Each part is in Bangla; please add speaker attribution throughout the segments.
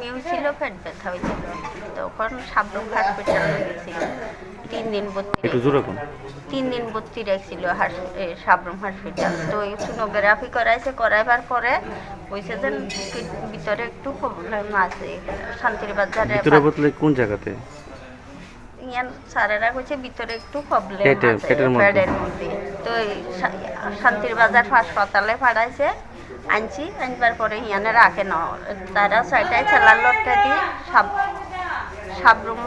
Speaker 1: বমি হয়েছিল, পেট ব্যথা হয়েছিল, তখন সাবরুম হসপিটালে গেছিল। 3 দিন ভর্তি
Speaker 2: একটু জোরে কোন
Speaker 1: 3 দিন ভর্তি রাখছিল সাবরুম হসপিটাল। তো এই সোনোগ্রাফি করাইছে, করাইবার পরে কইছে যে ভিতরে একটু প্রবলেম আছে। শান্তির বাজারে
Speaker 2: ভিতরে বলতে কোন জায়গাতে?
Speaker 1: ইয়ান স্যারেরা কইছে ভিতরে একটু প্রবলেম আছে
Speaker 2: পেটের
Speaker 1: পেটের মধ্যে। তো শান্তির বাজার হাসপাতালে পাঠাইছে, আনছি। আনবার পরে ইয়ানে রাখে না, তারা সাইডায় চালার লটটা দিয়ে সাবরুম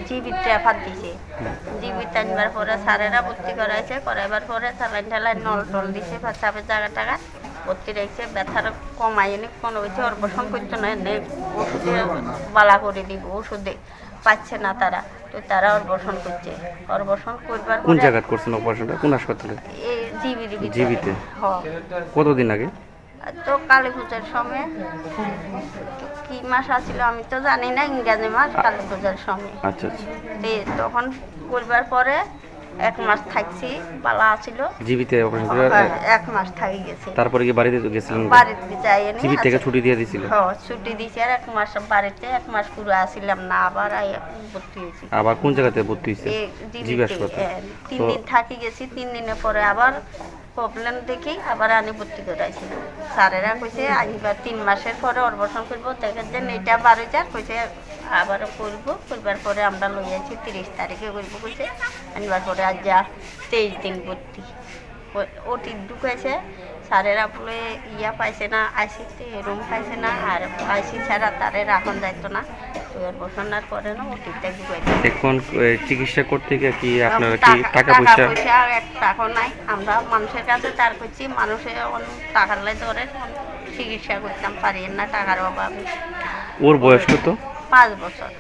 Speaker 1: জীবিত রেফার দিছে। জীবিত আনবার পরে স্যারেরা ভর্তি করাইছে, করাইবার পরে স্যালাইন ঠালাইন নল টল দিছে, পেছাপের জায়গা টাকা ভর্তি রাখছে। ব্যথার কমাই এনে কোনো হয়েছে অর্পণ করতো না, এনে ওষুধে বালা করে দিব, ওষুধে পাচ্ছে না তারা। তো তারা অর্পণ করছে, অর্পণ করবার
Speaker 2: কোন জায়গা করছেন অপারেশনটা? কোন হাসপাতালে?
Speaker 1: এই
Speaker 2: জীবিতে।
Speaker 1: হ্যাঁ।
Speaker 2: কতদিন আগে?
Speaker 1: তো কালী পূজার সময়, কি মাস আছিল আমি তো জানি না, ইংরাজি মাস, কালী পূজার সময়।
Speaker 2: আচ্ছা আচ্ছা।
Speaker 1: তখন করবার পরে 1 মাস থাকছি, বালা আছিল।
Speaker 2: জীবিতে অপারেশন করে
Speaker 1: 1 মাস থাকি গেছে।
Speaker 2: তারপরে কি বাড়িতে গেছিলেন?
Speaker 1: বাড়িতে যাইনি,
Speaker 2: জীবিত থেকে ছুটি দিয়ে দিছিল?
Speaker 1: হ্যাঁ, ছুটি দিয়েছে। আর 1 মাস বাড়িতে, 1 মাস পুরো আসিলাম না, আবার ভর্তি হয়েছি।
Speaker 2: আবার কোন জায়গাতে ভর্তি হয়েছে? জীবি হাসপাতাল।
Speaker 1: 3 দিন থাকি গেছি। 3 দিনের পরে আবার প্রবলেম দেখি আবার আনি ভর্তি করাইছি। স্যারেরা কইছে আইবার 3 মাসের পরে অপারেশন করবো, দেখেন যে এইটা 12 কইছে আবার করবো। করবার পরে আমরা লই আছি 30 তারিখে করবো কইছে। আনবার পরে আজ যা 23 দিন ভর্তি। ওটি ঢুকাইছে, স্যারেরা বলে পাইছে না, আইসিতে রুম পাইছে না, আর আইসি ছাড়া তারে রাখন যাইতো না। তো অপারেশনের পরে না ওটিতে ঢুকাইছে।
Speaker 2: এখন চিকিৎসা করতে গিয়ে কি আপনারা কি টাকা পয়সা
Speaker 1: 1 টাকা নাই? আমরা মানুষের কাছে তার করছি, মানুষের টাকার লাই ধরে চিকিৎসা করতাম পারি না, টাকার অভাবে।
Speaker 2: ওর বয়স কত?
Speaker 1: 5 বছর।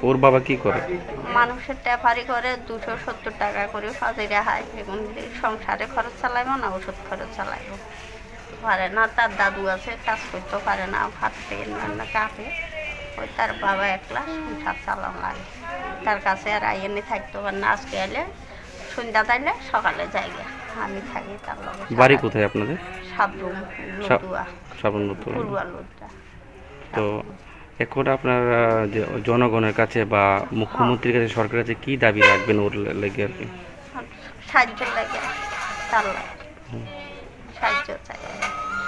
Speaker 2: ওর বাবা কি করে?
Speaker 1: মানুষের ট্যাফারি করে, 270 টাকা করে হাজিরা হয়। এখন সংসারে খরচ চালাইবো না, ওষুধ খরচ চালাইবো পারে না। তার দাদু আছে, কাজ করতে পারে না, ভাবতে না কাঁপে। ওই তার বাবা একলা সংসার চালানো লাগে। তার কাছে আর আইনি থাকতে পারে না। আজকে এলে সন্ধ্যা তাইলে সকালে যাইগে, আমি থাকি তার লগে।
Speaker 2: বাড়ি কোথায় আপনাদের?
Speaker 1: সাবরুম লুদুয়া, পূর্বা লুদুয়া।
Speaker 2: তো এখন আপনারা যে জনগণের কাছে বা মুখ্যমন্ত্রীর কাছে, সরকারের কাছে কি দাবি রাখবেন ওর লেগে আর কি?
Speaker 1: সাহায্য লাগে, তার লাগে সাহায্য চাই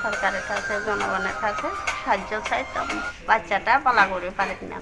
Speaker 1: সরকারের কাছে, জনগণের কাছে সাহায্য চাই। তো বাচ্চাটা পালা করে পারেন না।